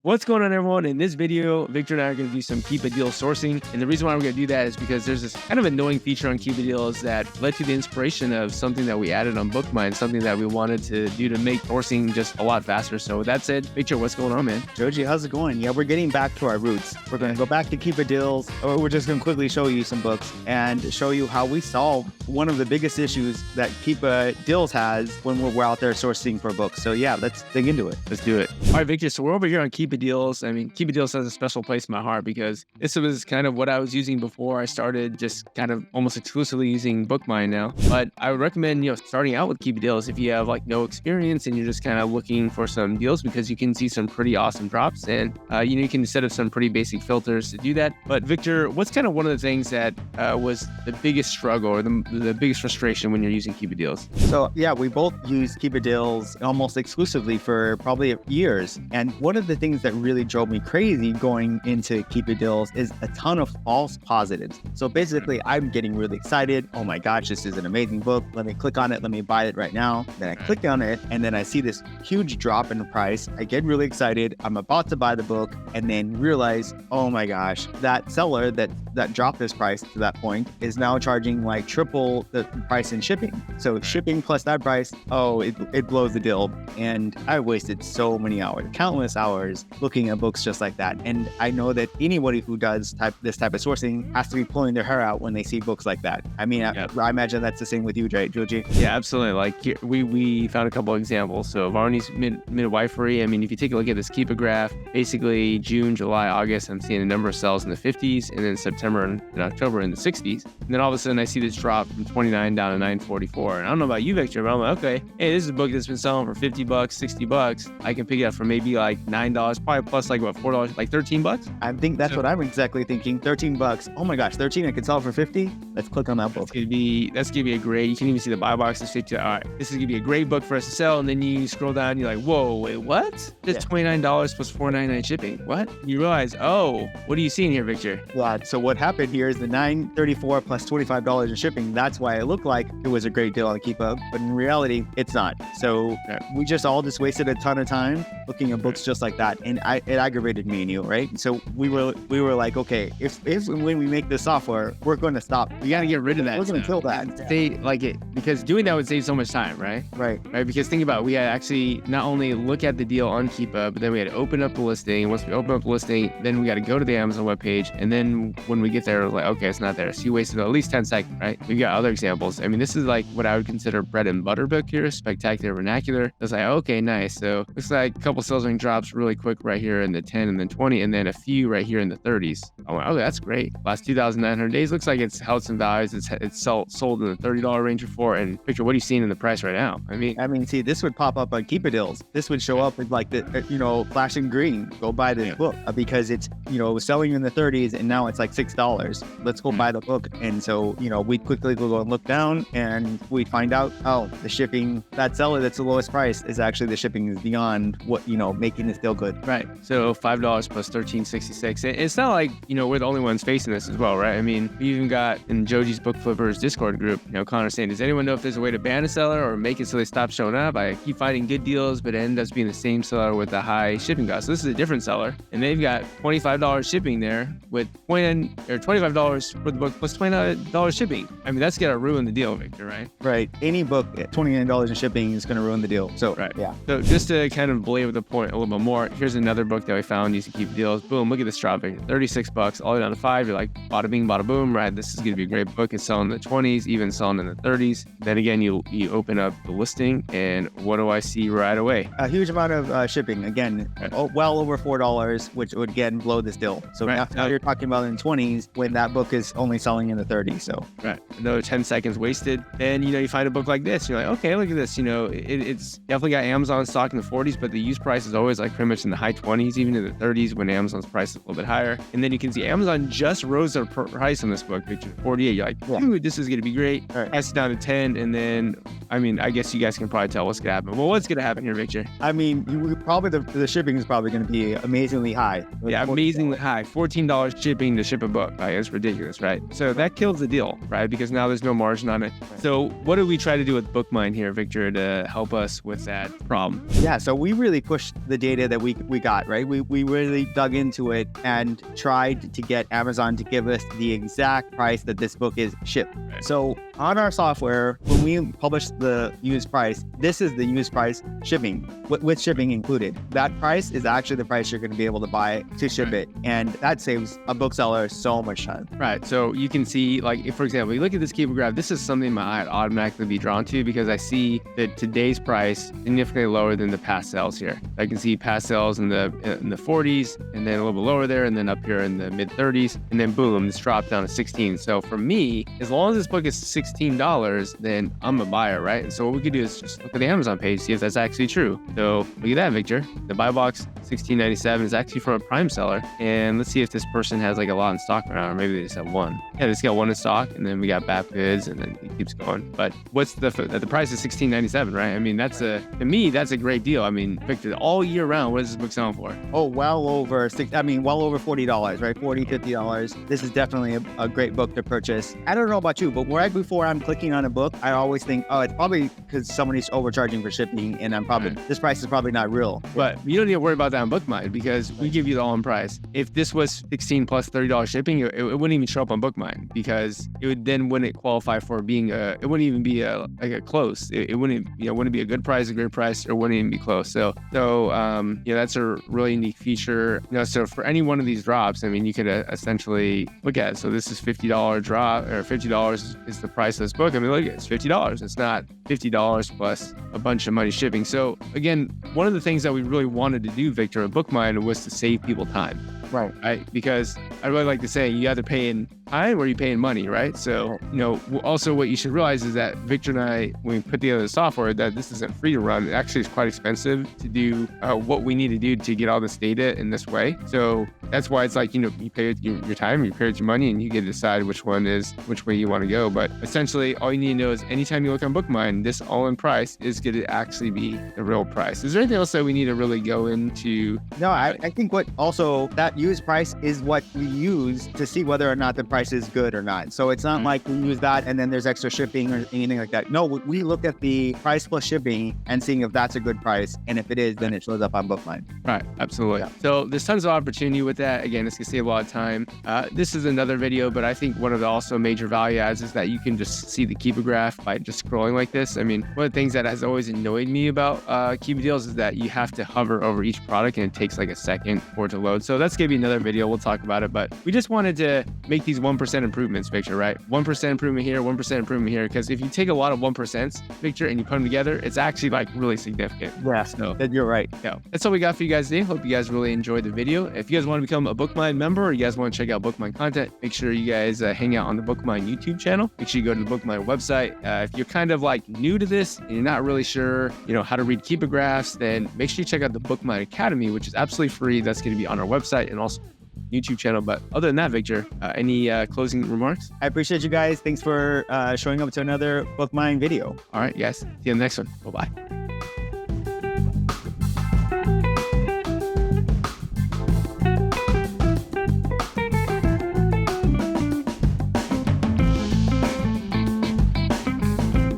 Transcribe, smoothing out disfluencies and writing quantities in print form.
What's going on, everyone? In this video, Victor and I are going to do some Keepa Deals sourcing. And the reason why we're going to do that is because there's this kind of annoying feature on Keepa Deals that led to the inspiration of something that we added on BookMine, something that we wanted to do to make sourcing just a lot faster. So with that said, Victor, what's going on, man? Joji, how's it going? Yeah, we're getting back to our roots. We're going to go back to Keepa Deals, or we're just going to quickly show you some books and show you how we solve one of the biggest issues that Keepa Deals has when we're out there sourcing for books. So yeah, let's dig into it. Let's do it. All right, Victor, so we're over here on Keepa Deals. I mean, Keepa Deals has a special place in my heart because this was kind of what I was using before I started just kind of almost exclusively using BookMine now. But I would recommend, starting out with Keepa Deals if you have like no experience and you're just kind of looking for some deals, because you can see some pretty awesome drops and, you can set up some pretty basic filters to do that. But Victor, what's kind of one of the things that was the biggest struggle or the biggest frustration when you're using Keepa Deals? So yeah, we both use Keepa Deals almost exclusively for probably years. And one of the things that really drove me crazy going into Keepa Deals is a ton of false positives. So basically, I'm getting really excited. Oh my gosh, this is an amazing book. Let me click on it. Let me buy it right now. Then I click on it and then I see this huge drop in the price. I get really excited. I'm about to buy the book and then realize, oh my gosh, that seller that dropped this price to that point is now charging like triple the price in shipping. So shipping plus that price, it blows the deal. And I wasted so many hours, countless hours looking at books just like that. And I know that anybody who does this type of sourcing has to be pulling their hair out when they see books like that. I mean, I imagine that's the same with you, Joji. Yeah, absolutely. Like here, we found a couple of examples. So Varney's midwifery. I mean, if you take a look at this Keepa graph, basically June, July, August, I'm seeing a number of sales in the 50s, and then September and October in the 60s. And then all of a sudden I see this drop from 29 down to 944. And I don't know about you, Victor, but I'm like, okay, hey, this is a book that's been selling for $50, $60. I can pick it up for maybe like $9, probably plus like what, $4, like $13. I think that's what I'm exactly thinking. $13. Oh my gosh, 13. I could sell for 50. Let's click on that book. That's gonna be a great. You can even see the buy box is 50. All right, this is gonna be a great book for us to sell. And then you scroll down, and you're like, whoa, wait, what? Just $29 plus $4.99 shipping. What? You realize, oh, what are you seeing here, Victor? Yeah. So what happened here is the $9.34 plus $25 in shipping. That's why it looked like it was a great deal on Keepa, but in reality, it's not. So we just wasted a ton of time looking at books just like that, and it aggravated me and you, right? So we were like, okay, if when we make this software, we're going to stop. We got to get rid of that. We're going to kill that. Stay like it, because doing that would save so much time, right? Right. Because think about it, we had to actually not only look at the deal on Keepa, but then we had to open up the listing. And once we open up the listing, then we got to go to the Amazon webpage, and then when we get there, we're like, okay, it's not there. So you wasted at least 10 seconds, right? We got other examples. I mean, this is like what I would consider bread and butter book here, spectacular vernacular. It's like, okay, nice. So looks like a couple sales ring drops really quick right here in the 10 and then 20, and then a few right here in the 30s. I went, okay, that's great. Last 2,900 days looks like it's held some values. It's sold in the $30 range before. And Victor, what are you seeing in the price right now? I mean, see, this would pop up on Keepa Deals. This would show up with like the, flashing green. Go buy this book because it's, selling in the 30s and now it's like $6. Let's go buy the book. And so, we'd quickly go and look down and we'd find out, the shipping, that seller that's the lowest price is actually the shipping is beyond what, making this deal good. Right. So $5 plus $13.66. It's not like, we're the only ones facing this as well, right? I mean, we even got in Joji's Book Flippers Discord group, Connor saying, does anyone know if there's a way to ban a seller or make it so they stop showing up? I keep finding good deals, but it ends up being the same seller with the high shipping cost. So this is a different seller, and they've got $25 shipping there with $25 for the book plus $29 shipping. I mean, that's gonna ruin the deal, Victor, right? Right. Any book at $29 in shipping is gonna ruin the deal. So right. Yeah. So just to kind of belabor the point a little bit more, here's another book that we found using Keepa Deals. Boom, look at this drop, Victor. $36 all the way down to $5. You're like, bada bing, bada boom, right? This is gonna be a great book. It's selling in the 20s, even selling in the 30s. Then again, you open up the listing, and what do I see right away? A huge amount of shipping. Again, well over $4, which would again blow this deal. So now you're talking about in the 20s when that book is only selling in the 30s. So right, another 10 seconds wasted. Then you find a book like this. You're like, okay, look at this. It's definitely got Amazon stock in the 40s, but the used price is always like pretty much in the high 20s, even in the 30s when Amazon's price is a little bit higher. And then you can see Amazon just rose their price on this book, Victor, 48. You're like, dude, this is gonna be great. All right. Price it down to 10, and then I guess you guys can probably tell what's gonna happen. Well, what's gonna happen here, Victor? I mean, the shipping is probably gonna be amazingly high. Yeah, amazingly amazingly high, $14 shipping to ship a book. Like, it's ridiculous, right? So that kills the deal, right? Because now there's no margin on it. So what do we try to do with BookMine here, Victor, to help us with that problem? Yeah, so we really pushed the data that we got, right? We really dug into it and tried to get Amazon to give us the exact price that this book is shipped. Right. So on our software, when we publish the used price, this is the used price shipping, with shipping included. That price is actually the price you're going to be able to buy to ship it. And that saves a bookseller so much time. Right. So you can see, like, if, for example, you look at this Keepa graph, this is something I'd automatically be drawn to because I see that today's price significantly lower than the past sales here. I can see past sales in the 40s and then a little bit lower there and then up here in the mid 30s. And then boom, this dropped down to 16. So for me, as long as this book is $16, then I'm a buyer, right? And so what we could do is just look at the Amazon page, see if that's actually true. So look at that, Victor. The buy box $16.97 is actually from a Prime seller. And let's see if this person has like a lot in stock around, or maybe they just have one. Yeah, they just got one in stock, and then we got BAP goods, and then it keeps going. But what's the price is $16.97, right? I mean, to me, that's a great deal. I mean, Victor, all year round, what is this book selling for? Oh, well over $40, right? $40, $50. This is definitely a great book to purchase. I don't know about you, but right before I'm clicking on a book, I always think, oh, it's probably because somebody's overcharging for shipping, and this price is probably not real. But you don't need to worry about that on BookMine because we give you the all-in price. If this was $16 plus $30 shipping, it wouldn't even show up on BookMine because it would then wouldn't qualify for being it wouldn't even be a close. It wouldn't be a good price, a great price, or wouldn't even be close. So that's a really unique feature. So for any one of these drops, I mean, you could essentially look at it. So this is $50 drop, or $50 is the price of this book. I mean, look, it's $50. It's not $50 plus a bunch of money shipping. So again, one of the things that we really wanted to do, Victor, at BookMine was to save people time. Right. Because I really like to say you either pay in time or you pay in money, right? So, also what you should realize is that Victor and I, when we put together the software, that this isn't free to run. It actually is quite expensive to do what we need to do to get all this data in this way. So that's why it's like, you pay with your time, you pay with your money, and you get to decide which way you want to go. But essentially, all you need to know is anytime you look on BookMine, this all-in price is going to actually be the real price. Is there anything else that we need to really go into? No, I think that used price is what we use to see whether or not the price is good or not. So it's not like we use that and then there's extra shipping or anything like that. No, we look at the price plus shipping and seeing if that's a good price. And if it is, then it shows up on BookMine. Right. Absolutely. Yeah. So there's tons of opportunity with that. Again, it's going to save a lot of time. This is another video, but I think one of the also major value adds is that you can just see the Keepa graph by just scrolling like this. I mean, one of the things that has always annoyed me about Keepa Deals is that you have to hover over each product and it takes like a second for it to load. So that's going to be another video. We'll talk about it, but we just wanted to make these 1% improvements, Victor, right? 1% improvement here, 1% improvement here. Because if you take a lot of 1%, Victor, and you put them together, it's actually like really significant. Yeah, so you're right. Yeah, that's all we got for you guys today. Hope you guys really enjoyed the video. If you guys want to become a BookMine member or you guys want to check out BookMine content, make sure you guys hang out on the BookMine YouTube channel. Make sure you go to the BookMine website. If you're kind of like new to this and you're not really sure, how to read Keepa graphs, then make sure you check out the BookMine Academy, which is absolutely free. That's going to be on our website and also YouTube channel. But other than that, Victor, any closing remarks? I appreciate you guys. Thanks for showing up to another BookMine video. All right, guys. See you in the next one. Bye-bye.